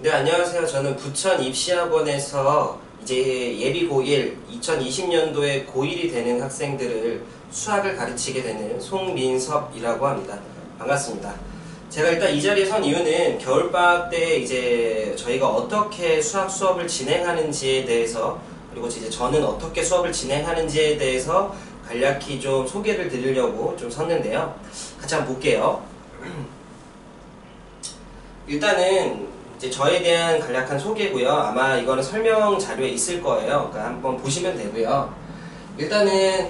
네, 안녕하세요. 저는 부천입시학원에서 이제 예비 고1 2020년도에 고1이 되는 학생들을 수학을 가르치게 되는 송민섭이라고 합니다. 반갑습니다. 제가 일단 이 자리에 선 이유는 겨울방학 때 이제 저희가 어떻게 수학 수업을 진행하는지에 대해서, 그리고 이제 저는 어떻게 수업을 진행하는지에 대해서 간략히 좀 소개를 드리려고 좀 섰는데요. 같이 한번 볼게요. 일단은 이제 저에 대한 간략한 소개고요. 아마 이거는 설명 자료에 있을 거예요. 그러니까 한번 보시면 되고요. 일단은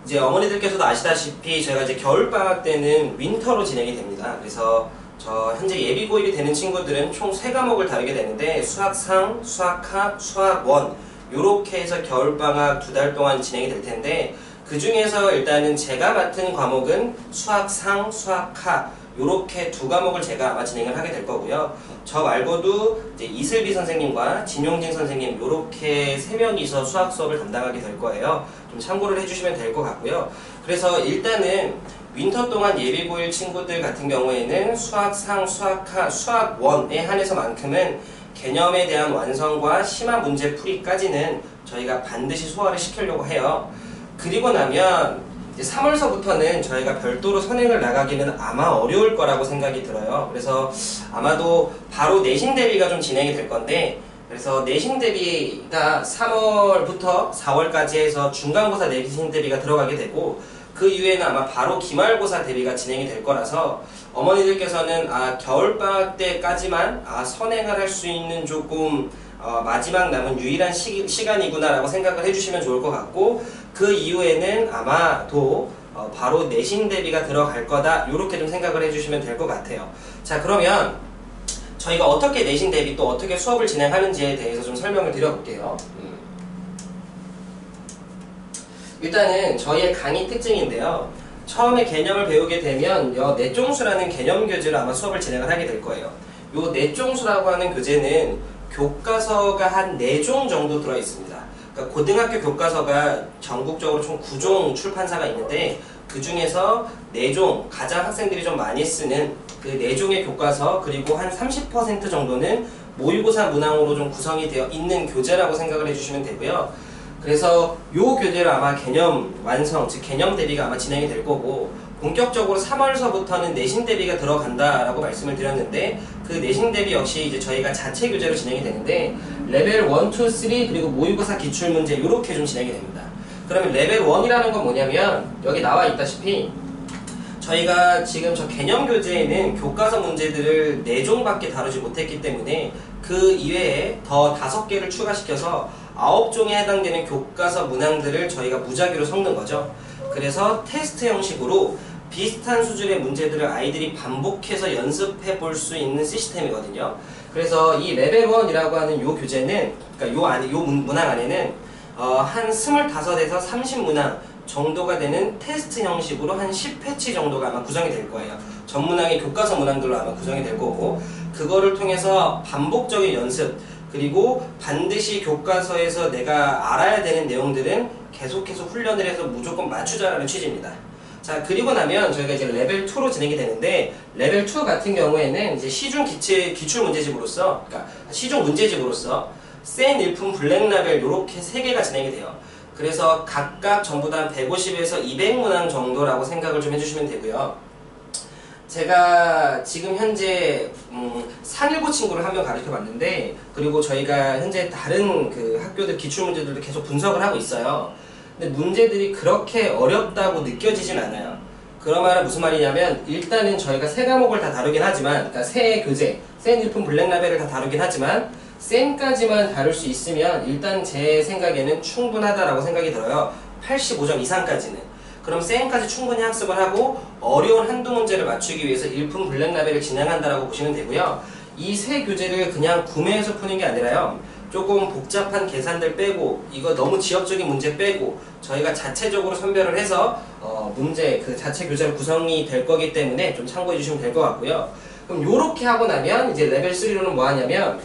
이제 어머니들께서도 아시다시피 저희가 이제 겨울방학 때는 윈터로 진행이 됩니다. 그래서 저 현재 예비 고1이 되는 친구들은 총 3과목을 다루게 되는데 수학상, 수학하, 수학원 요렇게 해서 겨울방학 2달 동안 진행이 될 텐데 그 중에서 일단은 제가 맡은 과목은 수학상, 수학하 요렇게 2과목을 제가 아마 진행을 하게 될 거고요. 저 말고도 이제 이슬비 선생님과 진용진 선생님 요렇게 3명이서 수학 수업을 담당하게 될 거예요. 좀 참고를 해주시면 될 것 같고요. 그래서 일단은 윈터 동안 예비 고1 친구들 같은 경우에는 수학상, 수학하, 수학원에 한해서만큼은 개념에 대한 완성과 심화 문제 풀이까지는 저희가 반드시 소화를 시키려고 해요. 그리고 나면 이제 3월서부터는 저희가 별도로 선행을 나가기는 아마 어려울 거라고 생각이 들어요. 그래서 아마도 바로 내신 대비가 좀 진행이 될 건데, 그래서 내신 대비가 3월부터 4월까지 해서 중간고사 내신 대비가 들어가게 되고, 그 이후에는 아마 바로 기말고사 대비가 진행이 될 거라서 어머니들께서는 겨울방학 때까지만 선행을 할 수 있는 조금 마지막 남은 유일한 시간이구나 라고 생각을 해주시면 좋을 것 같고, 그 이후에는 아마도 바로 내신 대비가 들어갈 거다 이렇게 좀 생각을 해주시면 될 것 같아요. 자, 그러면 저희가 어떻게 내신 대비 또 어떻게 수업을 진행하는지에 대해서 좀 설명을 드려볼게요. 일단은 저희의 강의 특징인데요. 처음에 개념을 배우게 되면 내종수라는 개념 교재로 아마 수업을 진행을 하게 될 거예요. 요 내종수라고 하는 교재는 교과서가 한 4종 정도 들어있습니다. 그러니까 고등학교 교과서가 전국적으로 총 9종 출판사가 있는데 그 중에서 4종, 가장 학생들이 좀 많이 쓰는 그 4종의 교과서, 그리고 한 30% 정도는 모의고사 문항으로 좀 구성이 되어 있는 교재라고 생각을 해주시면 되고요. 그래서 요 교재로 아마 개념 완성, 즉 개념 대비가 아마 진행이 될 거고, 본격적으로 3월서부터는 내신 대비가 들어간다라고 말씀을 드렸는데, 그 내신 대비 역시 이제 저희가 자체 교재로 진행이 되는데 레벨 1, 2, 3 그리고 모의고사 기출문제 이렇게 좀 진행이 됩니다. 그러면 레벨 1이라는 건 뭐냐면 여기 나와 있다시피 저희가 지금 저 개념 교재에는 교과서 문제들을 4종밖에 다루지 못했기 때문에 그 이외에 더 5개를 추가시켜서 9종에 해당되는 교과서 문항들을 저희가 무작위로 섞는 거죠. 그래서 테스트 형식으로 비슷한 수준의 문제들을 아이들이 반복해서 연습해 볼 수 있는 시스템이거든요. 그래서 이 레벨 1이라고 하는 요 교재는, 그러니까 요 문항 안에는 한 25에서 30문항 정도가 되는 테스트 형식으로 한 10회치 정도가 아마 구성이 될 거예요. 전 문항의 교과서 문항들로 아마 구성이 될 거고, 그거를 통해서 반복적인 연습, 그리고 반드시 교과서에서 내가 알아야 되는 내용들은 계속해서 훈련을 해서 무조건 맞추자라는 취지입니다. 자, 그리고 나면 저희가 이제 레벨 2로 진행이 되는데, 레벨 2 같은 경우에는 이제 시중 기출 문제집으로서, 그러니까 시중 문제집으로서 센 일품 블랙라벨 요렇게 3개가 진행이 돼요. 그래서 각각 전부 다 150에서 200문항 정도라고 생각을 좀 해주시면 되고요. 제가 지금 현재 상일고 친구를 한 명 가르쳐 봤는데, 그리고 저희가 현재 다른 그 학교들 기출문제들도 계속 분석을 하고 있어요. 근데 문제들이 그렇게 어렵다고 느껴지진 않아요. 그런 말은 무슨 말이냐면, 일단은 저희가 3과목을 다 다루긴 하지만, 그러니까 새 교재, 센 일품 블랙라벨을 다 다루긴 하지만 센까지만 다룰 수 있으면 일단 제 생각에는 충분하다라고 생각이 들어요. 85점 이상까지는. 그럼 센까지 충분히 학습을 하고 어려운 한두 문제를 맞추기 위해서 일품 블랙라벨을 진행한다라고 보시면 되고요. 이 세 교재를 그냥 구매해서 푸는 게 아니라요, 조금 복잡한 계산들 빼고, 이거 너무 지역적인 문제 빼고 저희가 자체적으로 선별을 해서 문제 그 자체 교재로 구성이 될 거기 때문에 좀 참고해 주시면 될 것 같고요. 그럼 요렇게 하고 나면 이제 레벨 3로는 뭐 하냐면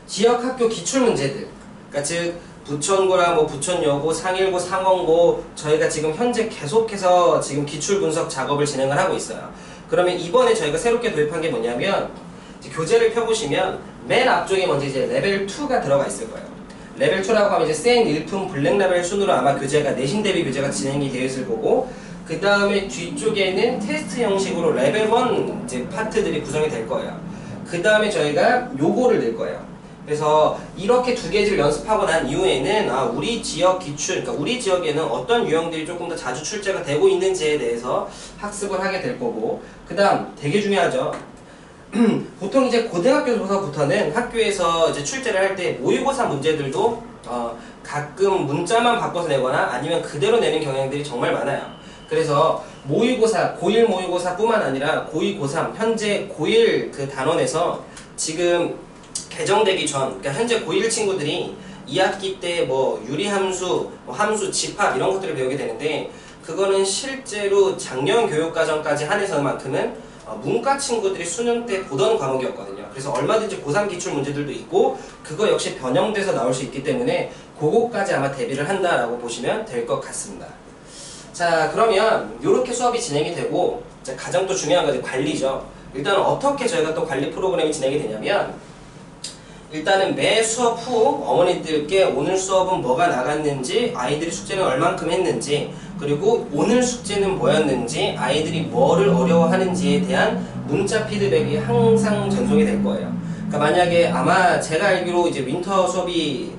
지역학교 기출문제들, 그러니까 즉 부천고랑 부천여고, 상일고, 상원고 저희가 지금 현재 계속해서 지금 기출 분석 작업을 진행을 하고 있어요. 그러면 이번에 저희가 새롭게 도입한 게 뭐냐면 이제 교재를 펴보시면 맨 앞쪽에 먼저 이제 레벨 2가 들어가 있을 거예요. 레벨 2라고 하면 이제 센 일품 블랙 라벨 순으로 아마 교재가 내신 대비 교재가 진행이 되어 있을 거고, 그 다음에 뒤쪽에는 테스트 형식으로 레벨 1 이제 파트들이 구성이 될 거예요. 그 다음에 저희가 요거를 낼 거예요. 그래서 이렇게 두 개를 연습하고 난 이후에는 우리 지역 기출, 그러니까 우리 지역에는 어떤 유형들이 조금 더 자주 출제가 되고 있는지에 대해서 학습을 하게 될 거고, 그 다음 되게 중요하죠. 보통 이제 고등학교부터는 학교에서 이제 출제를 할 때 모의고사 문제들도 가끔 문자만 바꿔서 내거나 아니면 그대로 내는 경향들이 정말 많아요. 그래서 모의고사, 고1 모의고사 뿐만 아니라 고2, 고3, 현재 고1 그 단원에서 지금 개정되기 전, 그러니까 현재 고1 친구들이 2학기 때 뭐 유리함수, 함수, 집합 이런 것들을 배우게 되는데, 그거는 실제로 작년 교육과정까지 한해서만큼은 문과 친구들이 수능 때 보던 과목이었거든요. 그래서 얼마든지 고3 기출 문제들도 있고 그거 역시 변형돼서 나올 수 있기 때문에 그거까지 아마 대비를 한다라고 보시면 될 것 같습니다. 자, 그러면 이렇게 수업이 진행이 되고, 가장 또 중요한 건 관리죠. 일단 어떻게 저희가 또 관리 프로그램이 진행이 되냐면, 일단은 매 수업 후 어머니들께 오늘 수업은 뭐가 나갔는지, 아이들이 숙제는 얼만큼 했는지, 그리고 오늘 숙제는 뭐였는지, 아이들이 뭐를 어려워하는지에 대한 문자 피드백이 항상 전송이 될 거예요. 그러니까 만약에 아마 제가 알기로 이제 윈터 수업이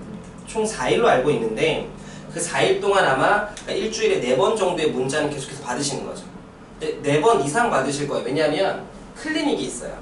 총 4일로 알고 있는데, 그 4일 동안 아마 일주일에 4번 정도의 문자는 계속해서 받으시는 거죠. 4번 이상 받으실 거예요. 왜냐하면 클리닉이 있어요.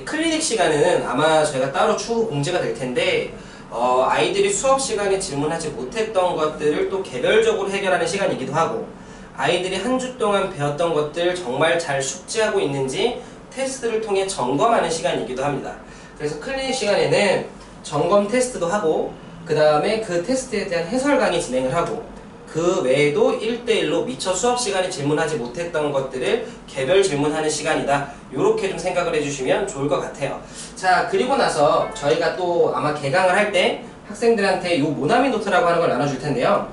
클리닉 시간에는 아마 저희가 따로 추후 공지가 될 텐데, 아이들이 수업 시간에 질문하지 못했던 것들을 또 개별적으로 해결하는 시간이기도 하고, 아이들이 한 주 동안 배웠던 것들 정말 잘 숙지하고 있는지 테스트를 통해 점검하는 시간이기도 합니다. 그래서 클리닉 시간에는 점검 테스트도 하고, 그 다음에 그 테스트에 대한 해설 강의 진행을 하고, 그 외에도 1대1로 미처 수업 시간에 질문하지 못했던 것들을 개별 질문하는 시간이다. 이렇게 좀 생각을 해주시면 좋을 것 같아요. 자, 그리고 나서 저희가 또 아마 개강을 할 때 학생들한테 이 모나미 노트라고 하는 걸 나눠줄 텐데요.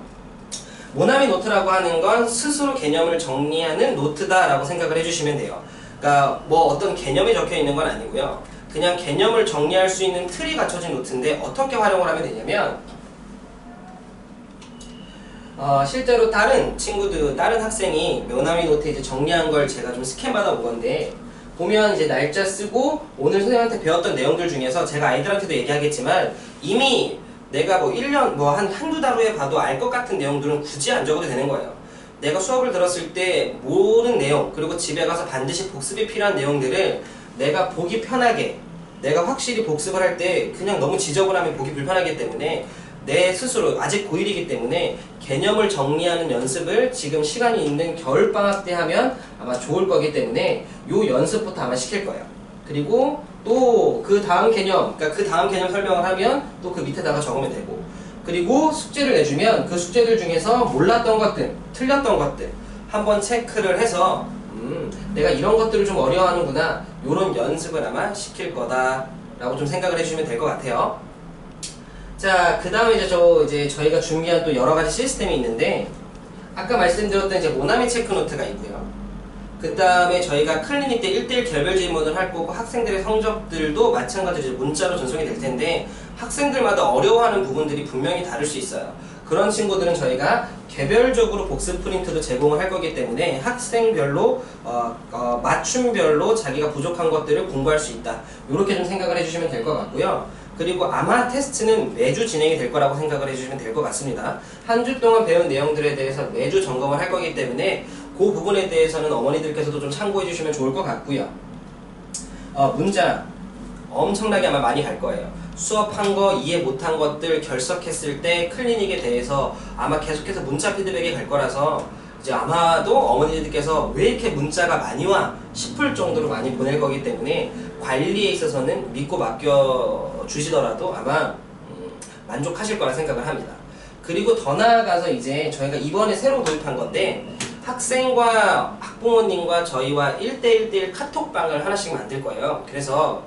모나미 노트라고 하는 건 스스로 개념을 정리하는 노트다라고 생각을 해주시면 돼요. 그러니까 뭐 어떤 개념이 적혀 있는 건 아니고요. 그냥 개념을 정리할 수 있는 틀이 갖춰진 노트인데, 어떻게 활용을 하면 되냐면, 실제로 다른 친구들, 다른 학생이 모나미 노트에 이제 정리한 걸 제가 좀 스캔 받아 본 건데, 보면 이제 날짜 쓰고 오늘 선생님한테 배웠던 내용들 중에서 제가 아이들한테도 얘기하겠지만, 이미 내가 뭐 1년, 뭐 한두 달 후에 봐도 알 것 같은 내용들은 굳이 안 적어도 되는 거예요. 내가 수업을 들었을 때 모르는 내용, 그리고 집에 가서 반드시 복습이 필요한 내용들을 내가 보기 편하게, 내가 확실히 복습을 할 때 그냥 너무 지저분하면 보기 불편하기 때문에 내 스스로 아직 고1이기 때문에 개념을 정리하는 연습을 지금 시간이 있는 겨울방학 때 하면 아마 좋을 거기 때문에 요 연습부터 아마 시킬 거예요. 그리고 또 그 다음 개념, 그러니까 그 다음 개념 설명을 하면 또 그 밑에다가 적으면 되고, 그리고 숙제를 내주면 그 숙제들 중에서 몰랐던 것들, 틀렸던 것들 한번 체크를 해서 내가 이런 것들을 좀 어려워하는구나, 요런 연습을 아마 시킬 거다 라고 좀 생각을 해주시면 될 것 같아요. 자, 그 다음에 이제 저희가 준비한 또 여러 가지 시스템이 있는데, 아까 말씀드렸던 이제 모나미 체크 노트가 있고요. 그 다음에 저희가 클리닉 때 1대1 개별 질문을 할 거고, 학생들의 성적들도 마찬가지로 문자로 전송이 될 텐데, 학생들마다 어려워하는 부분들이 분명히 다를 수 있어요. 그런 친구들은 저희가 개별적으로 복습 프린트도 제공을 할 거기 때문에 학생별로 맞춤별로 자기가 부족한 것들을 공부할 수 있다. 이렇게 좀 생각을 해주시면 될 것 같고요. 그리고 아마 테스트는 매주 진행이 될 거라고 생각을 해주시면 될 것 같습니다. 한 주 동안 배운 내용들에 대해서 매주 점검을 할 거기 때문에 그 부분에 대해서는 어머니들께서도 좀 참고해 주시면 좋을 것 같고요. 문자 엄청나게 아마 많이 갈 거예요. 수업한 거, 이해 못한 것들 결석했을 때 클리닉에 대해서 아마 계속해서 문자 피드백이 갈 거라서 이제 아마도 어머니들께서 왜 이렇게 문자가 많이 와? 싶을 정도로 많이 보낼 거기 때문에 관리에 있어서는 믿고 맡겨 주시더라도 아마 만족하실 거라 생각을 합니다. 그리고 더 나아가서 이제 저희가 이번에 새로 도입한 건데, 학생과 학부모님과 저희와 1대1대1 카톡방을 하나씩 만들 거예요. 그래서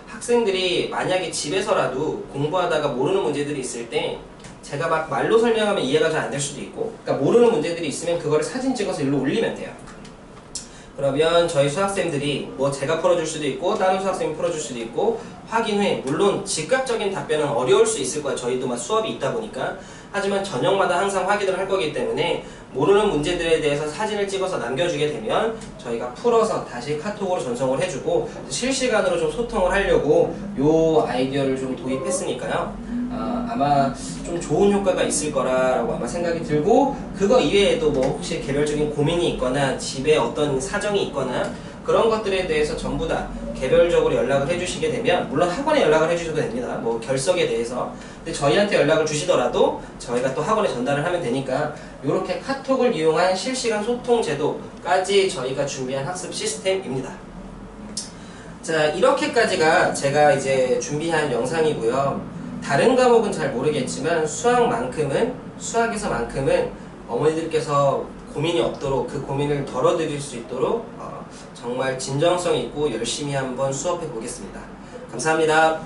학생들이 만약에 집에서라도 공부하다가 모르는 문제들이 있을 때 제가 막 말로 설명하면 이해가 잘 안 될 수도 있고, 그러니까 모르는 문제들이 있으면 그거를 사진 찍어서 일로 올리면 돼요. 그러면 저희 수학생들이 뭐 제가 풀어줄 수도 있고 다른 수학생이 풀어줄 수도 있고 확인 후에 물론 즉각적인 답변은 어려울 수 있을 거예요. 저희도 막 수업이 있다 보니까. 하지만 저녁마다 항상 확인을 할 거기 때문에 모르는 문제들에 대해서 사진을 찍어서 남겨주게 되면 저희가 풀어서 다시 카톡으로 전송을 해주고 실시간으로 좀 소통을 하려고 요 아이디어를 좀 도입했으니까요. 아마 좀 좋은 효과가 있을 거라고 아마 생각이 들고, 그거 이외에도 뭐 혹시 개별적인 고민이 있거나 집에 어떤 사정이 있거나 그런 것들에 대해서 전부 다 개별적으로 연락을 해주시게 되면, 물론 학원에 연락을 해주셔도 됩니다. 뭐 결석에 대해서. 근데 저희한테 연락을 주시더라도 저희가 또 학원에 전달을 하면 되니까 이렇게 카톡을 이용한 실시간 소통 제도까지 저희가 준비한 학습 시스템입니다. 자, 이렇게까지가 제가 이제 준비한 영상이고요. 다른 과목은 잘 모르겠지만 수학에서만큼은 어머니들께서 고민이 없도록, 그 고민을 덜어드릴 수 있도록 정말 진정성 있고 열심히 한번 수업해 보겠습니다. 감사합니다.